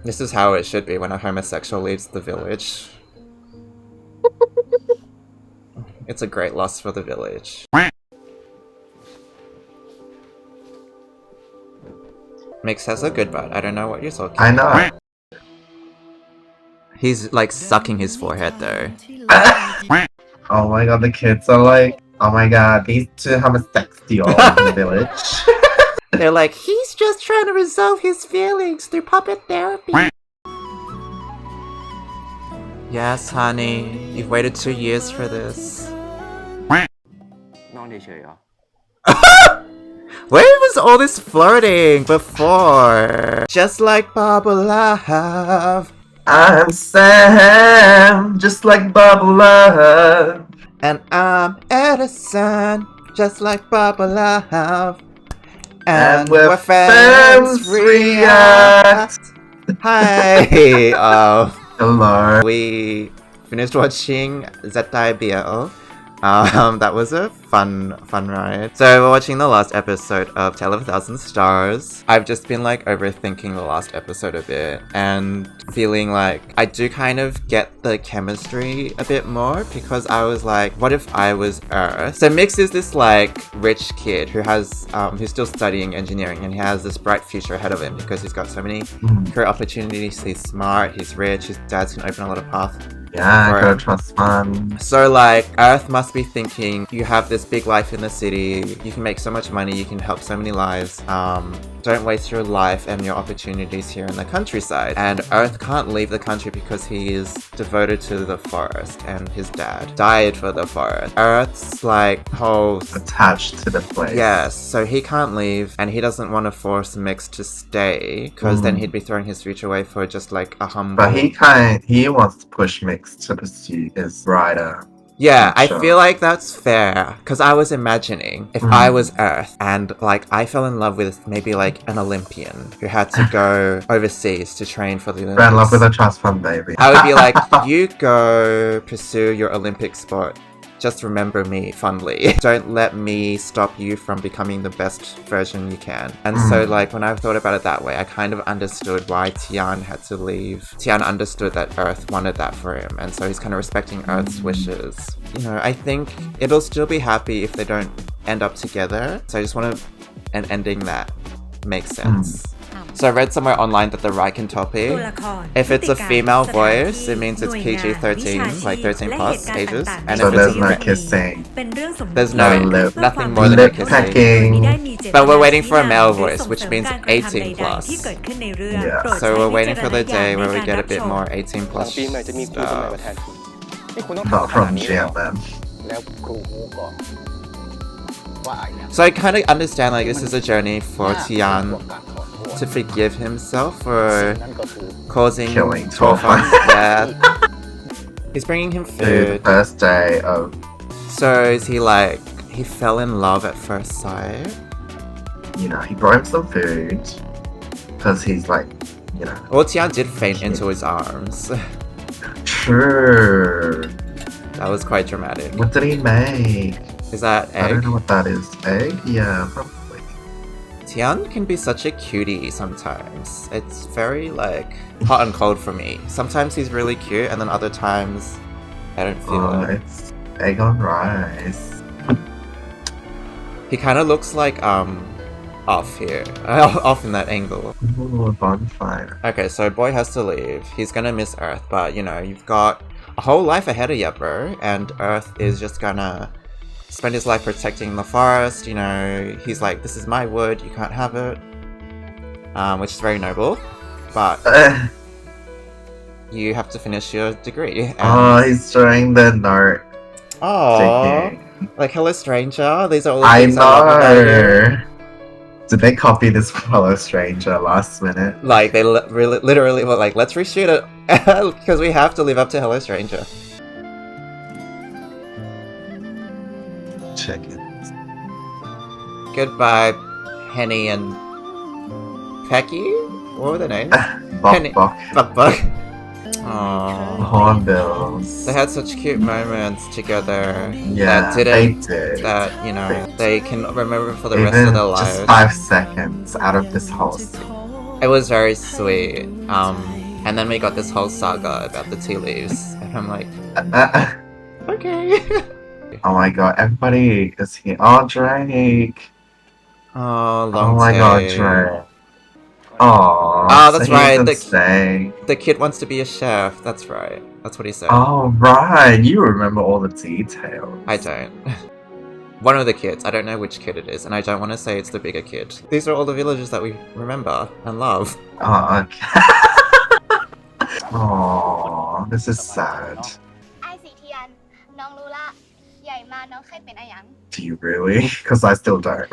This is how it should be when a homosexual leaves the village. It's a great loss for the village. Mixx has a good butt. I don't know what you're talking about. I know. He's like sucking his forehead though. Oh my god, the kids are like, oh my god, these two have a sex deal in the village. They're like, he's just trying to resolve his feelings through puppet therapy. Yes, honey. You've waited 2 years for this. Where was all this flirting before? Just like bubble love. I'm Sam, just like bubble love. And I'm Edison, just like bubble love. And we're fans react. Hi. Hello. We finished watching ZIBL. That was a fun ride. So we're watching the last episode of Tale of a Thousand Stars. I've just been like overthinking the last episode a bit and feeling like I do kind of get the chemistry a bit more because I was like, what if I was Earth? So Mixx is this like rich kid who has who's still studying engineering, and he has this bright future ahead of him because he's got so many career opportunities. He's smart, he's rich, his dad's can open a lot of paths. Yeah, gotta trust fun. So like, Earth must be thinking, you have this big life in the city, you can make so much money, you can help so many lives, don't waste your life and your opportunities here in the countryside. And Earth can't leave the country because he is devoted to the forest and his dad died for the forest. Earth's like whole attached to the place. Yes, so he can't leave and he doesn't want to force Mixx to stay because then he'd be throwing his future away for just like a humble... But he wants to push Mixx to pursue his brighter. Yeah, I feel like that's fair because I was imagining if I was Earth and like I fell in love with maybe like an Olympian who had to go overseas to train for the Olympics. Fell in love with a trust fund baby. I would be like, you go pursue your Olympic sport. Just remember me fondly. Don't let me stop you from becoming the best version you can. And so like when I thought about it that way, I kind of understood why Tian had to leave. Tian understood that Earth wanted that for him, and so he's kind of respecting Earth's wishes. You know, I think it'll still be happy if they don't end up together. So I just want an ending that makes sense. So I read somewhere online that the Riken topic, if it's a female voice, it means it's PG-13, like 13 plus ages. And So if there's it's no kissing. there's no no lip- nothing more than a lip kissing. pecking. But we're waiting for a male voice, which means 18 plus. Yeah. So we're waiting for the day where we get a bit more 18 plus ปีใหม่จะมีครูคนใหม่มา stuff. แทนที่นี่คุณต้อง Not ทำขนา from ดนี้เลยเหรอ GMM. แล้วครูฮูก่อนว่าไอ้เนี่ย So I kind of understand like this is a journey for Tian to forgive himself for นั่นก็คือ causing Killing Tofan's death. He's bringing him The food. first day of... So is he like, he fell in love at first sight? You know, he brought him some food. Because he's like, you know... Well, Tian did faint into his arms. True. That was quite dramatic. What did he make? Is that I don't egg? know what that is. Egg? Yeah, probably. Tian can be such a cutie sometimes. It's very like hot and cold for me. Sometimes he's really cute and then other times I don't feel Oh, it. it's egg on rice. He kind of looks like off here. Off in that angle. Ooh, a bonfire. Okay, so boy has to leave. He's gonna miss Earth, but you know, you've got a whole life ahead of you, bro. And Earth is just gonna spend his life protecting the forest. You know, he's like, this is my wood, you can't have it. Which is very noble, but you have to finish your degree. Oh, he's drawing the note. Oh, JK. like hello stranger. These are all the I things I love about you. know. Did they copy this fellow stranger last minute? Like they literally were like, let's reshoot it because we have to live up to hello stranger. Check it. Goodbye, Henny and Pecky? What were their names? Bok Penny- bok. Buck. Aww. Hornbills. They had such cute moments together Yeah, that they didn't, did. that, you know, They they can remember for the rest Even of their just lives. 5 seconds out of this whole scene. It was very sweet. And then we got this whole saga about the tea leaves, and I'm like, okay. Oh my god, everybody is here. Oh, Drake. Oh, long Oh my god, day. Drake. Oh, That's so he right. could stay. The kid wants to be a chef. That's right. That's what he said. Oh, right. You remember all the details. I don't. One of the kids. I don't know which kid it is, and I don't want to say it's the bigger kid. These are all the villagers that we remember and love. Oh, okay. Oh, this is sad. ไอ้สีเทียนน้องรู้ละใหญ่มาน้องเคยเป็นอะไรอย่าง Do you really? Because I still don't.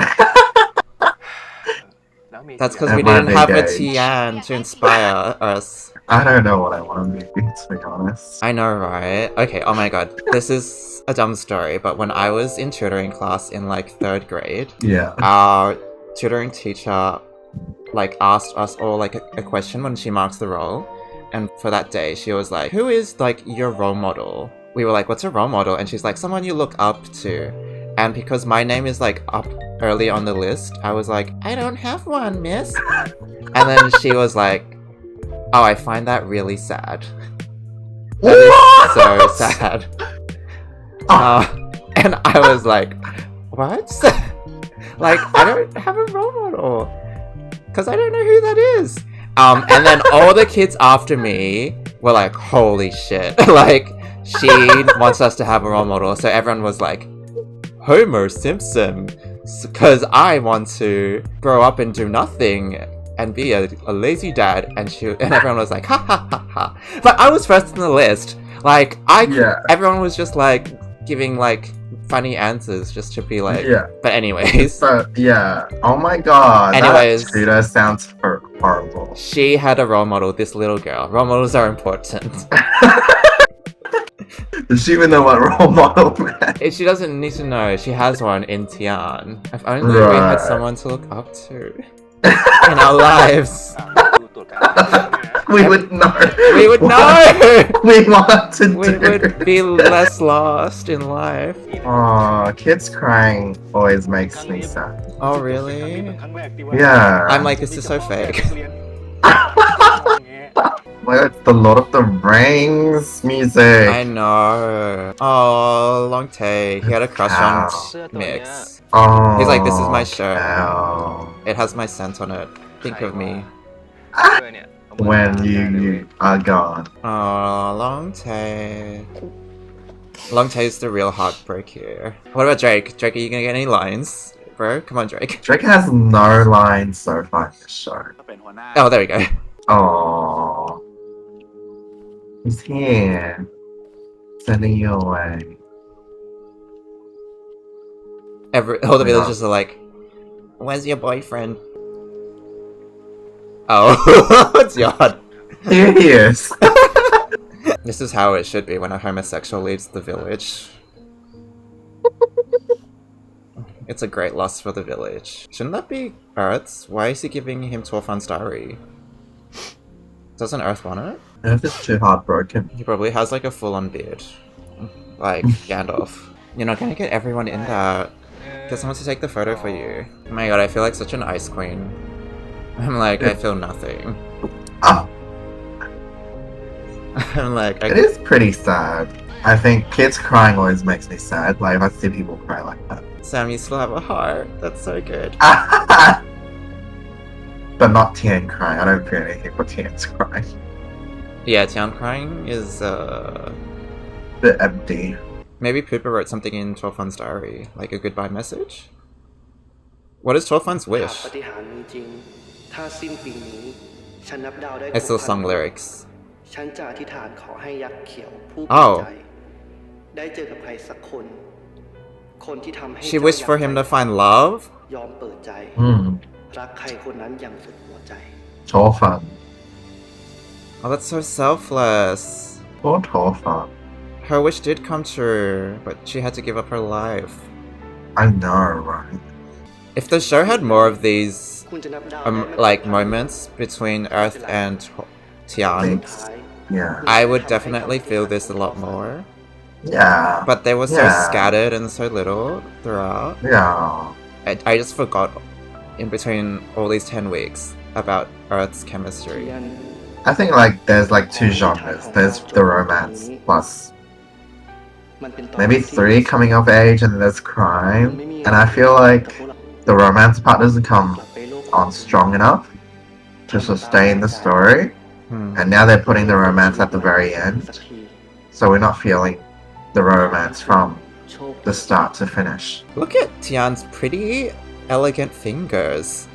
That's because we At my didn't have a big age. Tian to inspire us. I don't know what I want to be, to be honest. I know, right? Okay, oh my god. This is a dumb story, but when I was in tutoring class in like 3rd grade, Yeah. our tutoring teacher like asked us all like a question when she marks the roll. And for that day, she was like, who is like your role model? We were like, what's a role model? And she's like, someone you look up to. And because my name is like up early on the list, I was like, I don't have one, miss. And then she was like, oh, I find that really sad. That is so sad. And I was like, what? Like, I don't have a role model. Because I don't know who that is. And then all the kids after me were like, holy shit. Like, she wants us to have a role model. So everyone was like, Homer Simpson. Because I want to grow up and do nothing and be a lazy dad. And everyone was like, ha ha ha ha. But I was first on the list. Like, everyone was just like giving like funny answers just to be like, but anyways. But yeah, oh my god. Anyways. That tutor sounds horrible. She had a role model, this little girl. Role models are important. Does she even know what role model meant? She doesn't need to know. She has one in Tian. If only we had someone to look up to in our lives. We would know. We would know. We want to We would be less lost in life. Oh, kids crying always makes me sad. Oh, really? Yeah. I'm like, this is so fake. Well, it's the Lord of the Rings music. I know. Oh, Long Tae. He had a crush on Mix. Oh, He's like, this is my shirt. ow. It has my scent on it. Think of me. When you are gone. Oh, Long Tae. Long Tae's the real heartbreak here. What about Drake? Drake, are you gonna get any lines? Bro, come on, Drake. Drake has no lines so far in this show. Oh, there we go. Oh, he's here, sending you away. All the villagers are like, where's your boyfriend? Oh, it's Yard. Here he is. This is how it should be when a homosexual leaves the village. It's a great loss for the village. Shouldn't that be Earth's? Why is he giving him Torfan's diary? Doesn't Earth want it? Earth is too heartbroken. He probably has like a full-on beard. Like Gandalf. You're not gonna get everyone in that. Get someone to take the photo for you. Oh my god, I feel like such an ice queen. I'm like, I feel nothing. Oh, I'm like, it is pretty sad. I think kids crying always makes me sad. Like, if I see people cry like that. Sam, you still have a heart. That's so good. But not Tian crying. I don't feel anything for Tian's crying. Yeah, Tian crying is, Bit empty. Maybe Poopa wrote something in Torfan's diary, like a goodbye message? What is Torfan's wish? It's the song lyrics. Oh. She wished for him to find love? Torfan. Oh, that's so selfless. Poor Torfan. Her wish did come true, but she had to give up her life. I know, right? If the show had more of these, like, moments between Earth and Tian, Yeah. I would definitely feel this a lot more. Yeah. But they were so scattered and so little throughout. Yeah. I just forgot in between all these 10 weeks about Earth's chemistry? I think like there's like two genres. There's the romance plus maybe three coming of age, and there's crime. And I feel like the romance part doesn't come on strong enough to sustain the story. And now they're putting the romance at the very end, so we're not feeling the romance from the start to finish. Look at Tian's pretty, elegant fingers.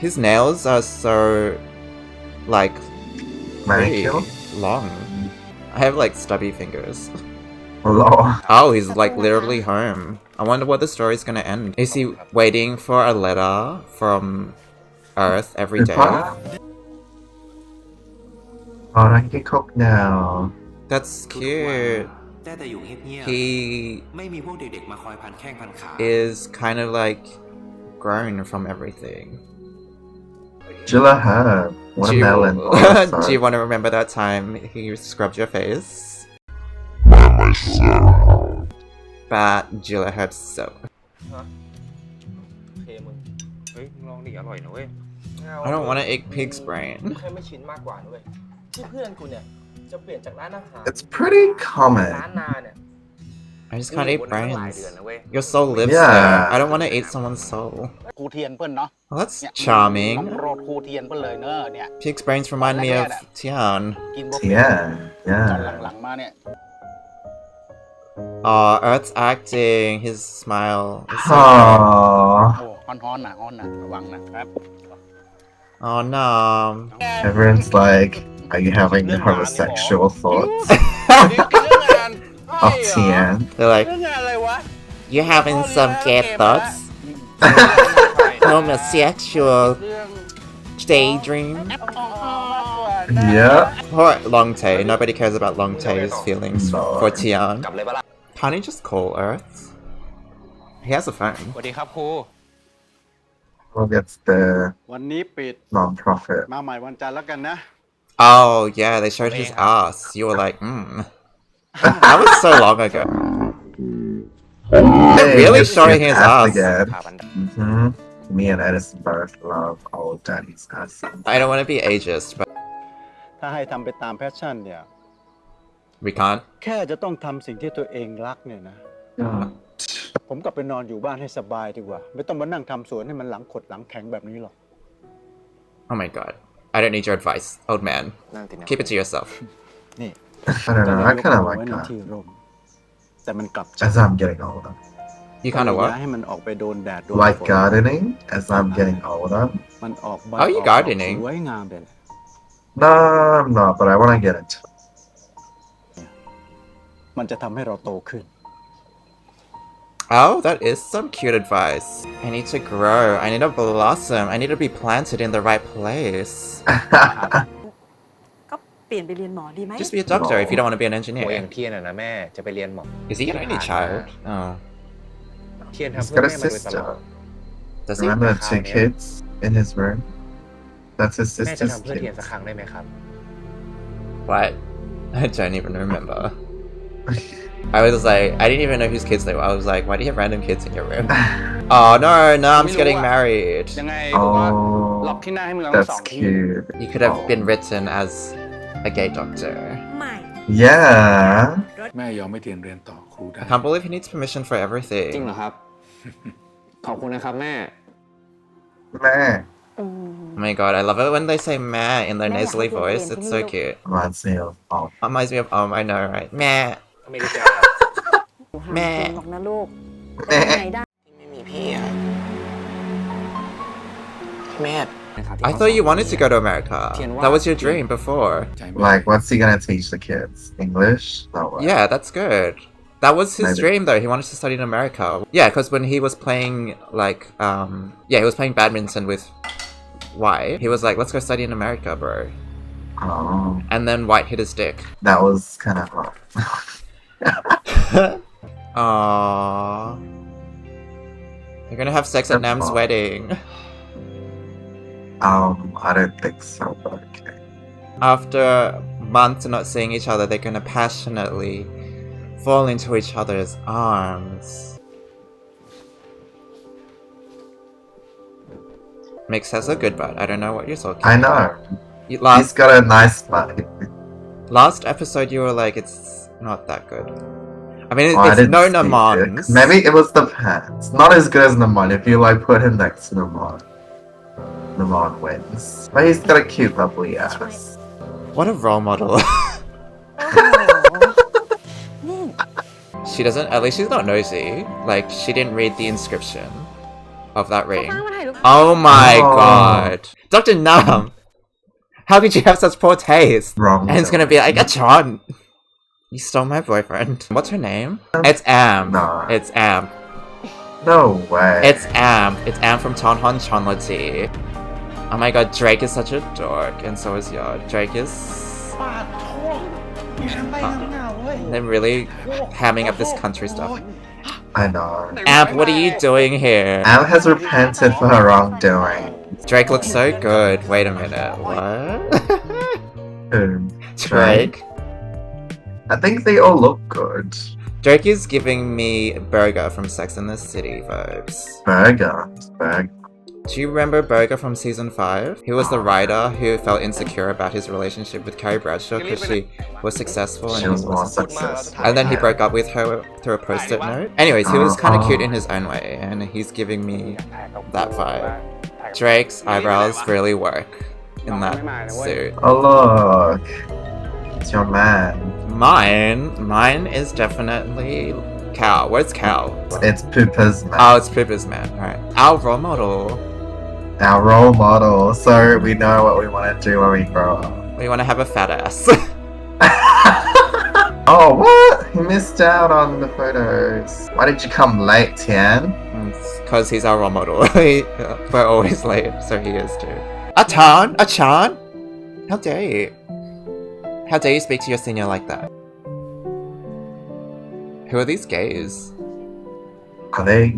His nails are so, like, pretty Manicure? long. I have like stubby fingers. Lol. Oh, he's like literally home. I wonder what the story's gonna end. Is he waiting for a letter from Earth every day? Oh, I can cook now. That's cute. ได้แต่อยู่เงียบ He ๆไม่มีพวกเด็กๆมาคอยพันแข้งพันขา is kind of like grown from everything. Jilla Herb. What a Do you, melon. do you want to remember that time he scrubbed your face? But Jilla had soap. โอเคมึง เฮ้ยลองดิอร่อยนะเว้ย I don't want to eat pig's brain. แค่ไม่ชินมากกว่านะเว้ยที่เพื่อนกูเนี่ยจะเปลี่ยนจากร้านอาหาร It's pretty ร้าน common. นาเนี่ย I just can't eat วันนั้นตั้งหลาย brains. เดือนนะเว้ย Your soul lives Yeah. there. I don't want to eat someone's soul. ครูเทียนเปิ้ลเนาะ Well, that's เนี่ย charming. น้องโปรดครูเทียนเปิ้ลเลยเนอะเนี่ย Pig's brains remind me of Tian. กินบ่เป็น Yeah, ตอน yeah. หลังๆมาเนี่ย Earth's acting. His smile. Is so good. Aww. โอ้ฮ้อนๆนะฮ้อนนะระวังนะครับ Oh no. Everyone's like, are you having homosexual thoughts เรื่องงาน of Tian? They're like, เรื่องงานอะไรวะ you having some gay thoughts? Homosexual เรื่อง daydream? Yeah. Poor Long Tae. Nobody cares about Long Tae's feelings No. for Tian. กลับเลยปะล่ะ Can't he just call Earth? He has a phone. สวัสดีครับครู Well, it's the วันนี้ปิด non-profit. มาใหม่วันจันทร์แล้วกันนะ Oh, yeah, they showed his ass. You were like, That was so long ago. Hey, really it's showing his his ass ass. again. พาบันได Hmm. Me and Edison both love old daddy's ass. I don't want to be ageist, but ถ้าให้ทำไปตามแพชชั่นเนี่ย we can't. แค่จะต้องทำสิ่งที่ตัวเองรักเนี่ยนะ ผมกลับไปนอนอยู่บ้านให้สบายดีกว่า ไม่ต้องมานั่งทำสวนให้มันหลังขดหลังแข็งแบบนี้หรอก Oh my god. I don't need your advice, old man. นั่งติดนะ Keep it to yourself. นี่ I don't know. I kind of ไว้ like ใน that. ที่ร่มแต่มันกลับ As I'm getting older. You kind of ย้าย what? ให้มันออกไปโดนแดดโดน Like ฝน gardening as I'm getting older. มันออกใบ Oh, you ออกดอก gardening? สวยงามเลยนะ No, I'm not, but I want to get into it. มันจะทำให้เราโตขึ้น Oh, that is some cute advice. I need to grow. I need to blossom. I need to be planted in the right place. ก็เปลี่ยนไปเรียนหมอดีไหม Just be a doctor if you don't want to be an หัวอย่าง engineer. เทียนอะนะแม่จะไปเรียนหมอ Is he an only child? Oh. เทียน He's ทำเพื่อ got a แม่มาโดยตลอด sister. Does he? Remember the two kids in his room? That's his แม่จะ sister's ทำเพื่อเทียน kids. สักครั้งได้ไหมครับ What? I don't even remember. I was like, I didn't even know whose kids they were. I was like, why do you have random kids in your room? Oh no, Nam's getting married. ยังไงบอกว่าหลอก Oh, ที่หน้าให้มึงทั้งสอง that's ที cute. You could have been written as a gay doctor. ไม่ Yeah. แม่ยอมไม่เรียนต่อครูได้ I can't believe he needs permission for จริง everything. เหรอครับ ขอบคุณนะครับแม่ Man. Oh my god, I love it when they say meh in their nasally voice. It's so cute. Reminds me of Reminds me of I know, right? Meh. ไม่รู้จะเอาอะไร แม่หรอกนะลูกแต่ไหนได้ ไม่มีพี่อะแม่ I thought you wanted to go to America. That was your dream before. ใจไม่ like, what's he gonna teach the kids? English? No way. Yeah, that's good. That was his Maybe. dream though. He wanted to study in America. Yeah, because when he was playing like he was playing badminton with White. He was like, let's go study in America, bro. Oh, And then White hit his dick. that was kind of rough. Aww. You're gonna have sex at Nam's Aw. wedding. I don't think so, but okay. After months of not seeing each other, they're gonna passionately fall into each other's arms. Mix has a good butt. I don't know what you're talking I about. know. He's Last got a nice butt. episode you were like, it's not that good. I mean, Oh, I it's didn't no see Namans. it. Maybe it was the pants. Not as good as Naman if you like put him next to Naman. Naman wins. But he's got a cute, lovely ass. What a role model. โอ้โหนี่ She doesn't, at least she's not nosy. Like, she didn't read the inscription of that ป้า ring. มาถ่ายรูป Oh my Oh. god. Dr. Nam! How could you have such poor taste? Wrong. And it's gonna be like, Achon! You stole my boyfriend. What's her name? It's Am. No. It's Am. No way. It's Am. It's Am from Tonhon Chonlati. Oh my god, Drake is such a dork, and so is Yod. Drake is... They're really hamming up this country stuff. I know. Amp, what are you doing here? Am has repented for her wrongdoing. Drake looks so good. Wait a minute. What? Who? Drake? I think they all look good. Drake is giving me Burger from Sex and the City vibes. Burger. Do you remember Burger from season 5? He was the writer who felt insecure about his relationship with Carrie Bradshaw because she was successful and She he was more wasn't. successful. And then he broke up with her through a post-it note. Anyways, he was kind of cute in his own way, and he's giving me that vibe. Drake's eyebrows really work in that suit. Oh look. It's your man. Mine is definitely Cow. Where's Cow? It's Poopa's man. Oh, it's Poopa's man. Alright. Our role model. Our role model. So we know what we want to do when we grow up. We want to have a fat ass. Oh, what? He missed out on the photos. Why did you come late, Tian? Because he's our role model. We're always late, so he is too. Achan! How dare you? How dare you speak to your senior like that? Who are these gays? Are they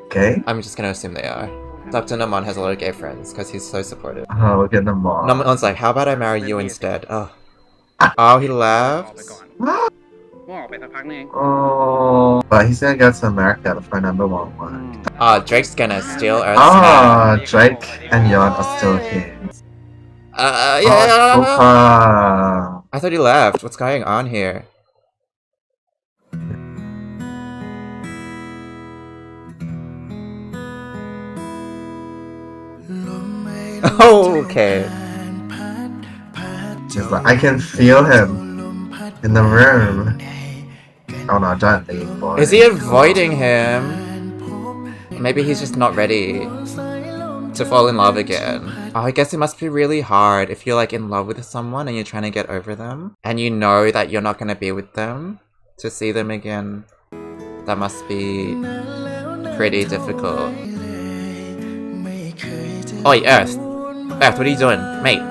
gay? I'm just gonna assume they are. Dr. Naman has a lot of gay friends because he's so supportive. Oh, look at them all. Naman's like, how about I marry you instead? Oh. Oh, he left? Oh, but he's gonna go to America to find number one. Drake's gonna steal Earth's Ah, man. Drake and Yon are still here. Yeah. Oh, I thought he left. What's going on here? Oh, okay. He's like, I can feel him in the room. Oh no, don't leave, boy. Is he avoiding him? Maybe he's just not ready to fall in love again. Oh, I guess it must be really hard if you're like in love with someone and you're trying to get over them and you know that you're not going to be with them, to see them again. That must be pretty difficult. Oi, Earth, what are you doing? Mate.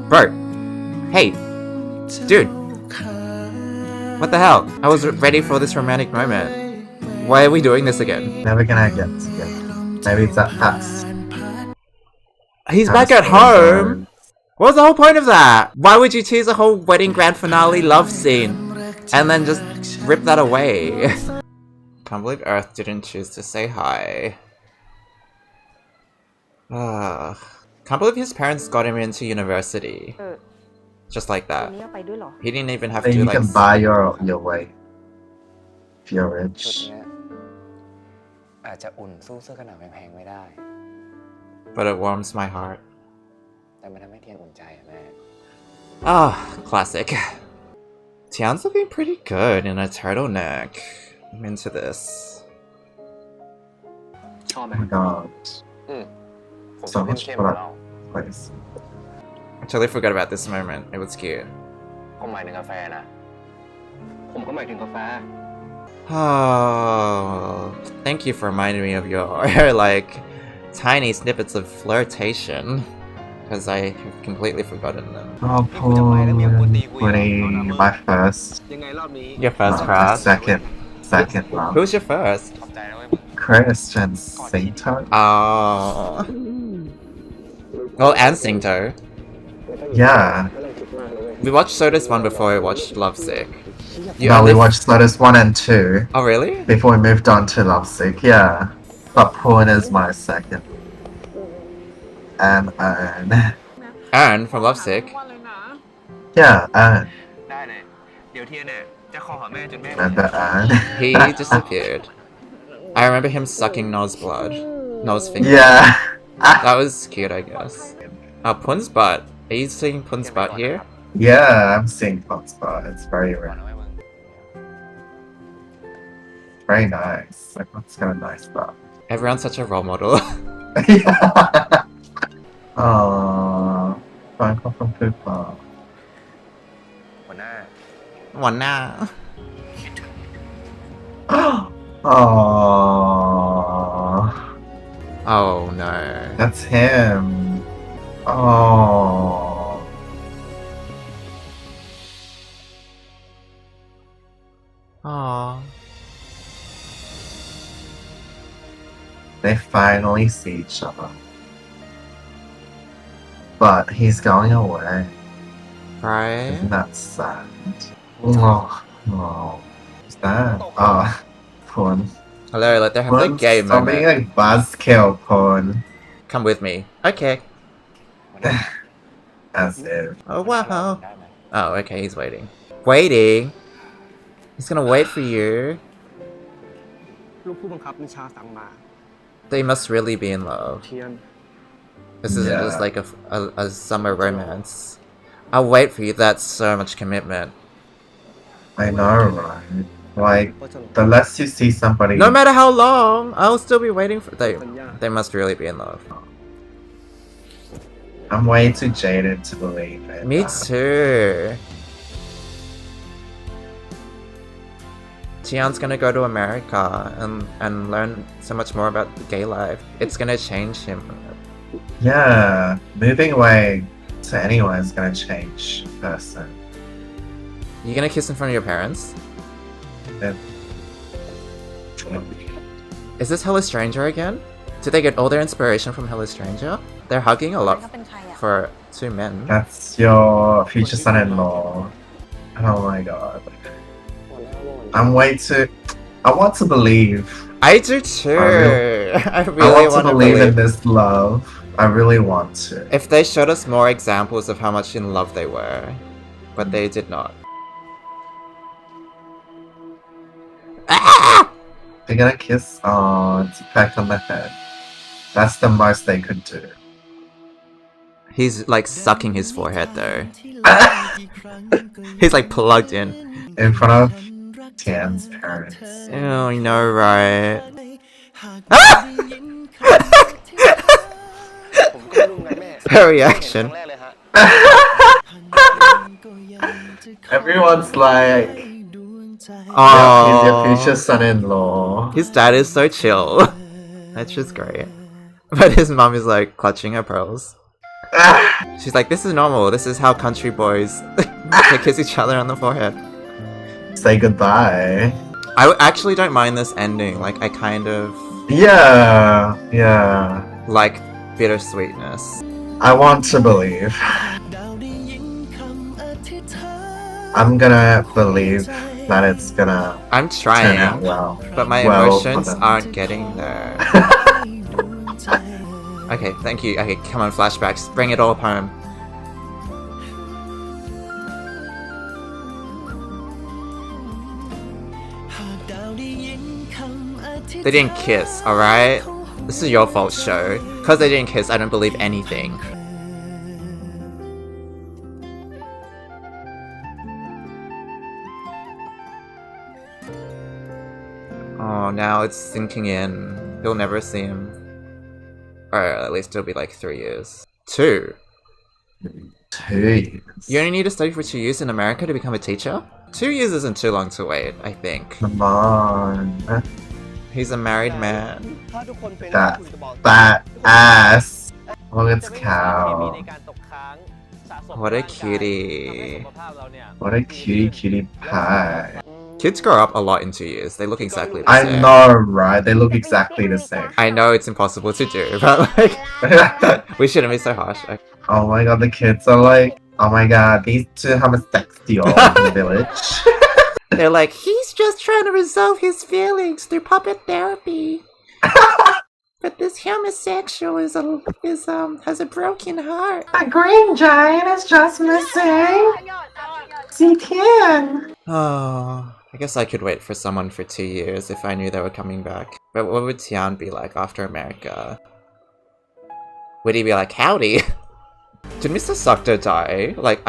Bro. Hey. Dude. What the hell? I was ready for this romantic moment. Why are we doing this again? Never gonna get together. Maybe it's at past. He's back at home? What was the whole point of that? Why would you tease a whole wedding grand finale love scene and then just rip that away? Can't believe Earth didn't choose to say hi. Can't believe his parents got him into university. Just like ตัว that. นี้เอาไปด้วยเหรอ He didn't even have Then to you like... can buy your way. If you're ชุด rich. เนี้ยอาจจะอุ่นสู้เสื้อกันหนาวแพงๆไม่ได้ But it warms my heart. แต่มันทำให้เทียนอุ่นใจอะแม่ Ah, classic. Tian's looking pretty good in a turtleneck. I'm into this. ชอบไหม Oh my god. ผมช So อบ much เข้มๆ product. เรา Place. I totally forgot about this moment. It was cute. ผมหมายถึงกาแฟนะ ผมก็หมายถึงกาแฟ Oh, thank you for reminding me of your like tiny snippets of flirtation, because I have completely forgotten them. Oh, poor Woody. My first. ยังไงรอบนี้ Your first My crush? second love. Who's your first? ขอบใจนะเว้ย Chris and Sato. Oh. Well, and Singto. Yeah. We watched Soda's one before we watched Lovesick. You No, only we watched Lotus 1 and 2 Oh, really? before we moved on to Lovesick. Yeah. but Porn is my second. And Aaron from Lovesick. yeah, and ได้เลย เดี๋ยวเทียนเนี่ยจะคอหาแม่จนแม่ remember and He disappeared. I remember him sucking No's blood. No's finger. yeah. That was cute, I guess. Pun's butt. Are you seeing Pun's butt here? Yeah, I'm seeing Porn's spot. It's very rare. Very nice. Like, what's got a nice spot? Everyone's such a role model. Aww. Phone call from Poopa. หัวหน้า One now. Aww. Oh no. That's him. Oh. Aww. They finally see each other. But he's going away. Right? Isn't that sad? Oh, who's that? Oh, Porn. Hello, let there have a Porn, gay stop being moment. a buzzkill, Porn. Come with me. Okay. As if. Oh wow. Oh, okay, he's waiting. Waiting? He's gonna wait for you. ลูกผู้บังคับบัญชาสั่งมา They must really be in love. เทียน This isn't Yeah. just like a summer romance. I'll wait for you, that's so much commitment. I know, right? Like, the less you see somebody. No matter how long, I'll still be waiting for they must really be in love. I'm way too jaded to believe it. Me too. Tian's gonna go to America and learn so much more about the gay life. It's gonna change him. Yeah, moving away to anywhere is gonna change a person. You gonna kiss in front of your parents? Is this Hello Stranger again? Did they get all their inspiration from Hello Stranger? They're hugging a เขา lot เป็นใครอ่ะ for two men. That's your future son-in-law. Oh my god. I'm way too. I want to believe. I do too. I I really want want to to believe in believe. this love. I really want to. If they showed us more examples of how much in love they were, but they did not. Ah! They're gonna kiss on to peck on the head. That's the most they could do. He's like sucking his forehead though. He's like plugged in. In front of Tian's parents. Oh, you know, right? ผมก็ไม่รู้ไงแม่ Her reaction. ครั้งแรกเลยฮะ Everyone's like, he's your Oh, future son-in-law. his dad is so chill. That's just great. But his mom is like clutching her pearls. She's like, this is normal. This is how country boys they kiss each other on the forehead. Say goodbye. I actually don't mind this ending. Like, I kind of Yeah. like bittersweetness. I want to believe. I'm gonna believe that it's gonna I'm turn trying, out well. but my well emotions for them. aren't getting there. Okay, thank you. Okay, come on, flashbacks. Bring it all home. They didn't kiss, alright? This is your fault, show. Because they didn't kiss, I don't believe anything. Oh, now it's sinking in. He'll never see him. Or at least it'll be like 3 years. 2? 2 years. You only need to study for 2 years in America to become a teacher? 2 years isn't too long to wait, I think. Come on. He's a married man. ถ้าทุกคนเป็น That คุณจะบอก fat ass. Look at จะ this ไม่มีสารเคมี cow. ในการตกค้างสะสม What a ในร่างกาย cutie. ทำให้สุขภาพเราเนี่ย What a cutie pie. Kids grow up a lot in 2 years. They look exactly the I same. know, right? They look exactly the same. I know it's impossible to do, but like, we shouldn't be so harsh. Okay. Oh my god, the kids are like, oh my god, these two have a sex deal in the village. They're like, he's just trying to resolve his feelings through puppet therapy. But this homosexual has a broken heart. A green giant is just missing. 几天 Oh, I guess I could wait for someone for 2 years if I knew they were coming back. But what would Tian be like after America? Would he be like, howdy? Did Mr. Sukta die? Like,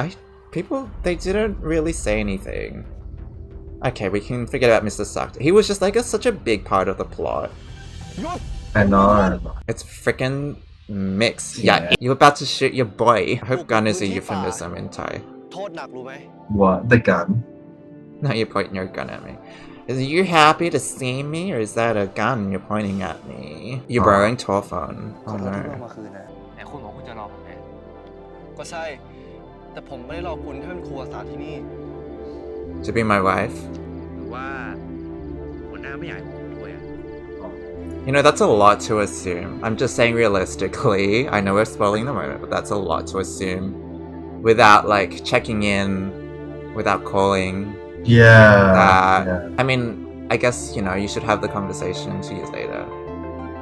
they didn't really say anything. Okay, we can forget about Mr. Sukta. He was just like such a big part of the plot. I know. It's frickin' Mix. Yeah, you're about to shoot your boy. I hope gun is a euphemism in Thai. โทษหนักรู้ไหม What? The gun? Now you're pointing your gun at me. Is you happy to see me, or is that a gun you're pointing at me? You're borrowing telephone. ขอ Oh โทษที่เอา no. มาคืนนะ ไหนคุณบอกคุณจะรอผมไงก็ใช่ แต่ผมไม่ได้รอคุณให้เป็นครูอาสาที่นี่ To be my wife? หรือว่าหัวหน้าไม่อยากให้ผมด้วยอะ You know, that's a lot to assume. I'm just saying realistically. I know we're spoiling the moment, but that's a lot to assume. Without, like, checking in, without calling. Yeah. I mean, I guess, you know, you should have the conversation 2 years later.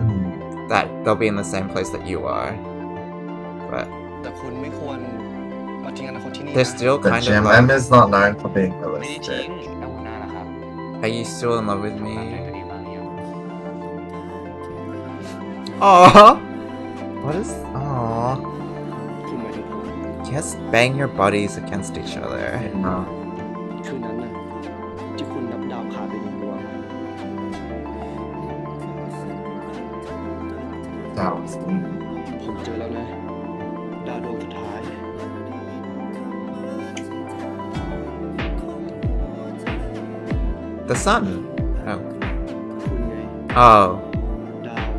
Hmm. That they'll be in the same place that you are. But แต่คุณไม่ควรมาทิ้งอนาคตที่นี่ they're นะ still The kind of GMM like, is not known for being ไม่ได้ทิ้ง realistic. แล้วหัวหน้าล่ะครับ are you still in love with ตามใจ me? ตัวเองบ้างหรือยัง Aww. What is... Aww. คุณหมายถึงผม Just bang your bodies against each other. No. คืนนั้นน่ะที่คุณนับดาวขาดไปหนึ่งดวง That was me. ผมเจอแล้วนะ ดาวดวงสุดท้าย The sun. Oh. คุณไง Oh. ดาว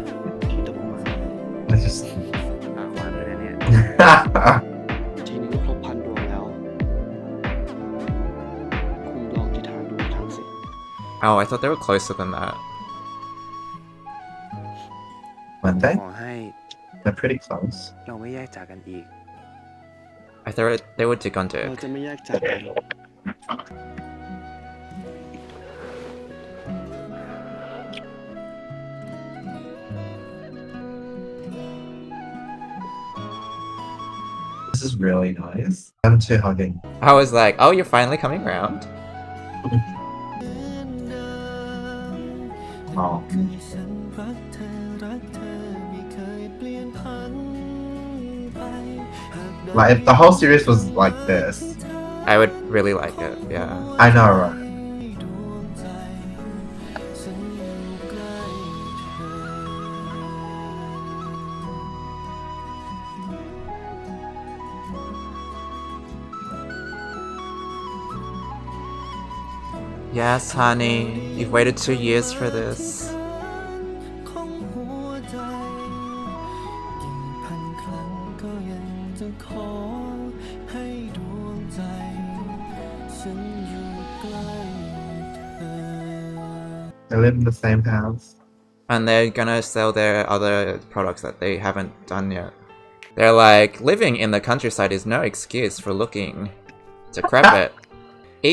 ที่ตกมา I just. ปากหวานเลยนะเนี่ย ทีนี้ก็ครบพันดวงแล้ว คุณลองจิฐานดูอีกครั้งสิ Oh, I thought they were closer than that. Weren't they? ขอให้ They're pretty close. เราไม่แยกจากกันอีก I thought they would dig on เรา dick. จะไม่แยกจากกัน This is really nice. Them two hugging. I was like, oh, you're finally coming around. Oh. Like, if the whole series was like this, I would really like it, yeah. I know, right? Yes, honey. You've waited 2 years for this. They live in the same house. And they're gonna sell their other products that they haven't done yet. They're like, living in the countryside is no excuse for looking decrepit.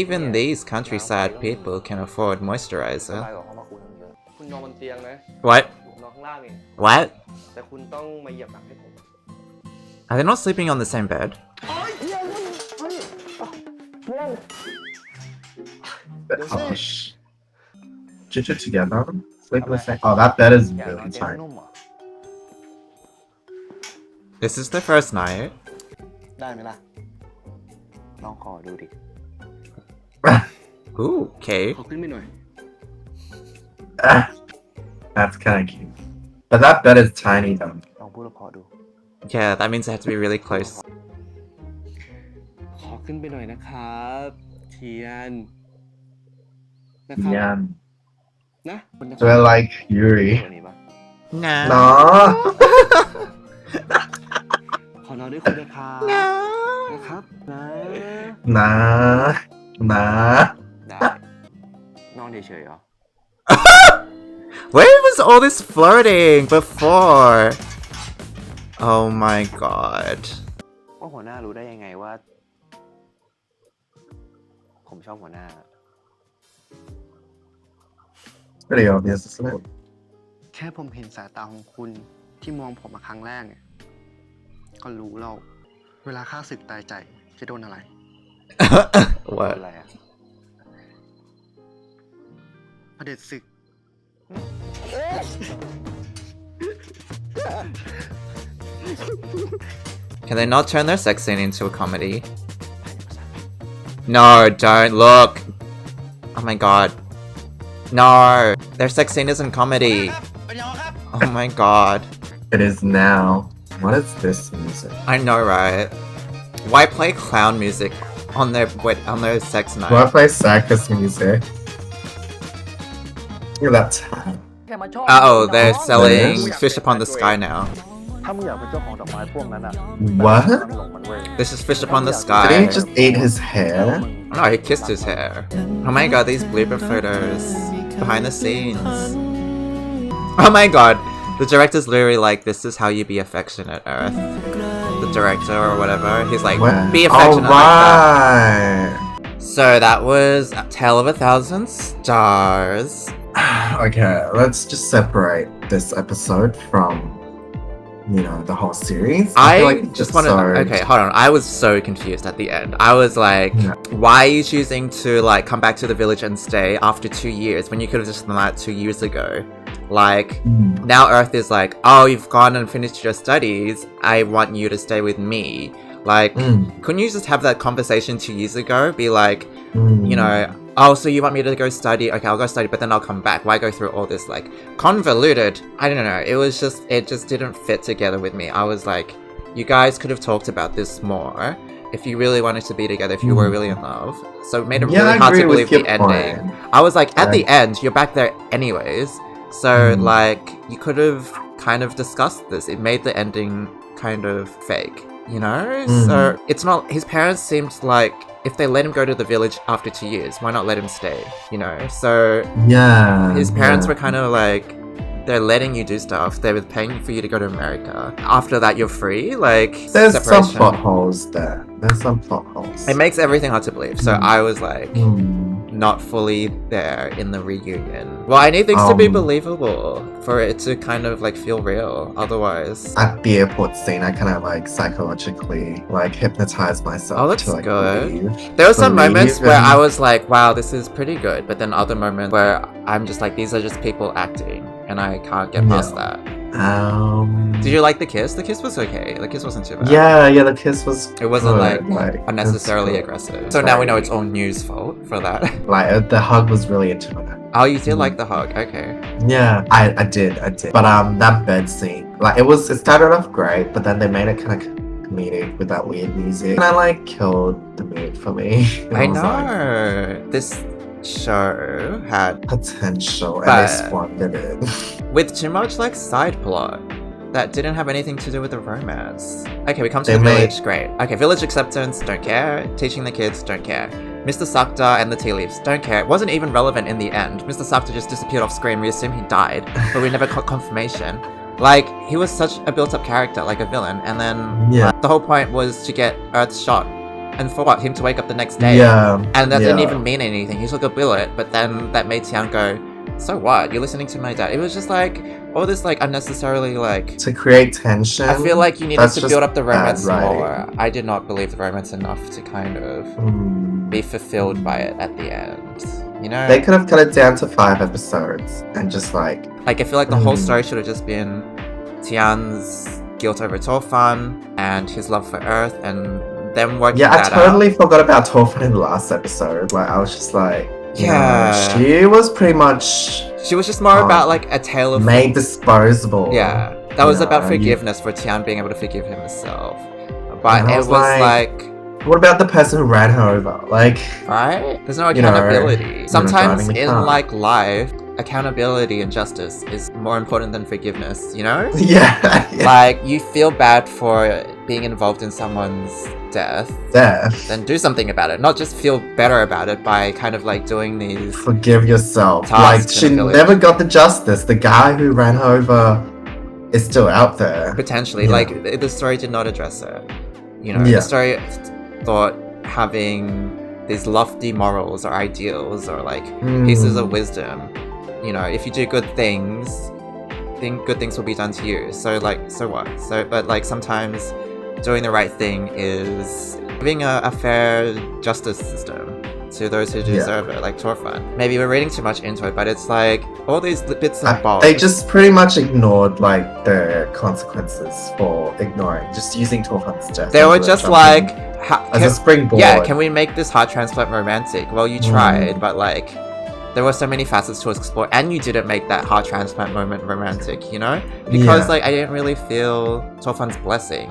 Even these countryside people can afford สบาย moisturizer. กว่าเขามาคุยกันเยอะ คุณนอนบนเตียงนะ What? ผมนอนข้างล่างเอง What? แต่คุณต้องมาเหยียบหลังให้ผม Are they not sleeping on the same bed? Bit harsh. Chit together. Sleep in the same. Oh, that bed is อยากนอน really เตียง tight. นุ่มๆเหรอ This is the first night. ได้ไหมล่ะ ลองขอดูดิ Ooh, okay. ขอขึ้นไปหน่อย That's kind of cute. But that bed is tiny though. ลองพูดแล้วขอดู Yeah, that means they have to be really close. ขอขึ้นไปหน่อยนะครับเทียนนะครับ Yeah. นะคุณนะค So รับ I like Yuri. ตัวนี้ปะ Nah. No. ขอนอนด้วยคุณนะครับนะครับนะ Nah. Nah. ได้ นอนเฉยๆเหรอ Where was all this flirting before? Oh my god. ว่าหัวหน้ารู้ได้ยังไงว่า ผมชอบหัวหน้า Pretty obvious, isn't it? แค่ ค่ผมเห็นสายตาของคุณที่มองผมมาครั้งแรกเนี่ยก็รู้แล้วเวลาข้าศึกตายใจจะโดนอะไร What? อะไรอ่ะ เผด็จศึก Can they not turn their sex scene into a comedy? No, don't look. Oh my god. No, their sex scene isn't comedy. Oh my god. It is now. What is this music? I know, right? Why play clown music on their sex Why night? play circus music? Look at that tag. Oh, they're selling Fish Upon the Sky now. ถ้ามึงอยากเป็นเจ้าของดอกไม้พวกนั้นอ่ะ What? หลงมันเว้ย This is Fish Upon the Did Sky. he just eat his hair? No, he kissed his hair. Oh my god, these blooper photos. Behind the scenes. Oh my god. The director's literally like, this is how you be affectionate, Earth. The director or whatever. He's like, Where? be affectionate like that. Alright. So that was A Tale of a Thousand Stars. Okay, let's just separate this episode from, you know, the whole series. I feel like just it's want to. so- Okay, hold on. I was so confused at the end. I was like, Yeah. why are you choosing to like come back to the village and stay after 2 years when you could have just done that 2 years ago? Like, now Earth is like, oh, you've gone and finished your studies. I want you to stay with me. Like, couldn't you just have that conversation 2 years ago? Be like, you know, oh, so you want me to go study? Okay, I'll go study, but then I'll come back. Why go through all this like convoluted? I don't know. It just didn't fit together with me. I was like, you guys could have talked about this more if you really wanted to be together, if you were really in love. So it made it Yeah, really I hard to agree with believe the your ending. point. I was like, at the end, you're back there anyways. So like, you could have kind of discussed this. It made the ending kind of fake, you know? So it's not, his parents seemed like, if they let him go to the village after 2 years, why not let him stay, you know? So Yeah. his parents yeah. were kind of like, they're letting you do stuff. They were paying for you to go to America. After that, you're free. Like, There's some separation. plot holes there. There's some plot holes. It makes everything hard to believe. So I was like, not fully there in the reunion. Well, I need things to be believable for it to kind of like feel real. Otherwise, At the airport scene, I kind of like psychologically like hypnotized myself. Oh, that's to, like, good. believe. there were some Believe moments where in- I was like, wow, this is pretty good. But then other moments where I'm just like, these are just people acting, and I can't get past Yeah. that. Um. Did you like the kiss? The kiss was okay. The kiss wasn't too bad. Yeah, the kiss was. It wasn't good, like it's unnecessarily good. aggressive. So now we know it's Very- all New's fault for that. Like the hug was really intimate. Oh, you did like the hug. Okay. Yeah, I did. But that bed scene, like it started off great, but then they made it kind of comedic with that weird music, and I like killed the mood for me. And I was like, know. This show had potential, and But- they squandered it. with too much like side plot that didn't have anything to do with the romance. Okay, we come to They the made- village, great. Okay, village acceptance, don't care. Teaching the kids, don't care. Mr. Sakta and the tea leaves, don't care. It wasn't even relevant in the end. Mr. Sakta just disappeared off screen. We assume he died, but we never got confirmation. Like, he was such a built-up character, like a villain, and then Yeah. the whole point was to get Earth shot. And for what? Him to wake up the next day. Yeah, And that didn't yeah. even mean anything. He took a bullet, but then that made Tian go, so what? You're listening to my dad. It was just like, all this like unnecessarily like... To create tension. I feel like you needed that's to just build up the bad romance writing. more. I did not believe the romance enough to kind of be fulfilled by it at the end. You know? They could have cut it down to 5 episodes and just like Like, I feel like the whole story should have just been Tian's guilt over Torfan and his love for Earth and them working yeah, I that totally out. forgot about Torfan in the last episode. Like I was just like, Yeah. she was pretty much She was just more about like a tale of... made disposable. Yeah, that was Yeah, about you- forgiveness for Tian being able to forgive himself. But And I it was was like, What about the person who ran her over? Like, right? There's no You know, accountability. Sometimes driving a in car. like life, accountability and justice is more important than forgiveness, you know? yeah, yeah. Like, you feel bad for being involved in someone's death, Death. then do something about it. Not just feel better about it by kind of like doing these... Forgive yourself. Tasks Like in she the village. never got the justice. The guy who ran her over is still out there. Potentially, Yeah. like, the story did not address it. You know, Yeah. the story thought having these lofty morals or ideals or like pieces of wisdom, you know, if you do good things think good things will be done to you. So like, so what? So, but like sometimes doing the right thing is giving a fair justice system to those who deserve it, like Torfan. Maybe we're reading too much into it, but it's like all these bits and bobs. They just pretty much ignored like the consequences for ignoring, just using Torfan's death. They were just like, as a springboard. Yeah, can we make this heart transplant romantic? Well, you tried, but like, there were so many facets to explore, and you didn't make that heart transplant moment romantic, you know? Because like, I didn't really feel Torfan's blessing.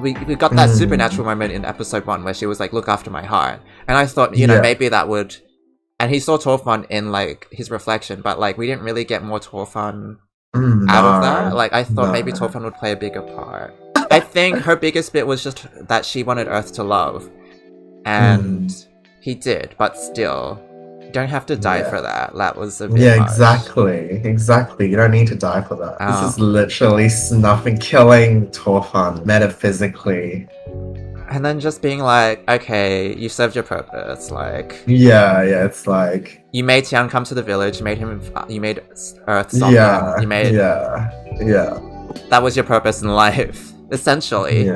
We got that supernatural moment in episode 1 where she was like, look after my heart. And I thought, you know, maybe that would... And he saw Torfan in like his reflection, but like we didn't really get more Torfan out of that. Like I thought maybe Torfan would play a bigger part. I think her biggest bit was just that she wanted Earth to love. And he did, but still... You don't have to die for that. That was a bit much. Exactly. You don't need to die for that. This is literally snuffing, killing Torfan metaphysically. And then just being like, okay, you served your purpose. Like, it's like you made Tian come to the village. You made Earth soften. You made that was your purpose in life, essentially.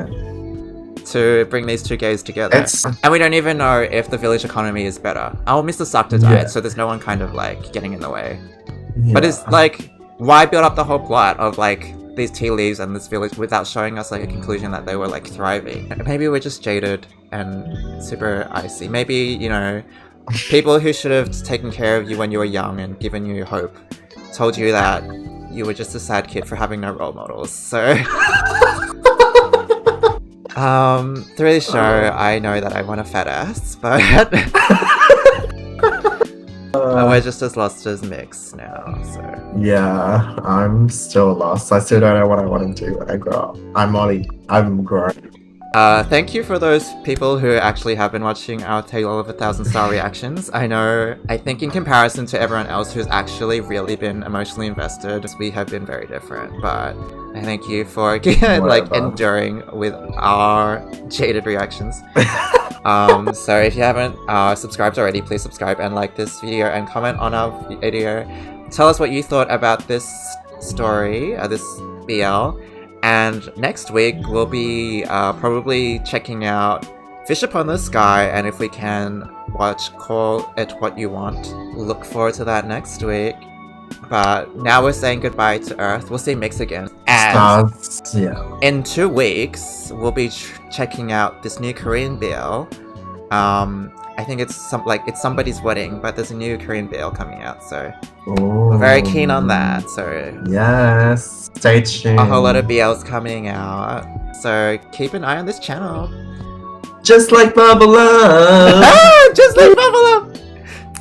To bring these two gays together. And we don't even know if the village economy is better. Oh, Mr. Sakta died, so there's no one kind of like getting in the way. But it's like, why build up the whole plot of like these tea leaves and this village without showing us like a conclusion that they were like thriving? Maybe we're just jaded and super icy. Maybe, you know, people who should have taken care of you when you were young and given you hope told you that you were just a sad kid for having no role models. So... through this show, I know that I want a fat ass, but we're just as lost as Mixx now, so... Yeah, I'm still lost. I still don't know what I want to do when I grow up. I'm grown. Thank you for those people who actually have been watching our Tale of 1,000 Star reactions. I think in comparison to everyone else who's actually really been emotionally invested, we have been very different, but... I thank you for like enduring with our jaded reactions. So if you haven't subscribed already, please subscribe and like this video and comment on our video. Tell us what you thought about this story, this BL. And next week we'll be probably checking out Fish Upon the Sky, and if we can watch Call It What You Want. Look forward to that next week. But now we're saying goodbye to Earth. We'll see Mixx again. And in 2 weeks, we'll be checking out this new Korean BL. I think it's somebody's wedding, but there's a new Korean BL coming out, so we're very keen on that. So yes, stay tuned. A whole lot of BLs coming out. So keep an eye on this channel. Just like Bubble Love. Just like Bubble Love.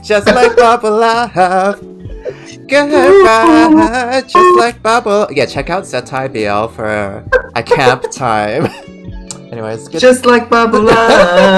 Just like Bubble Love. Goodbye, just like Bubble. Yeah, check out Setai BL for a camp time. Anyways, just like Bubble Love.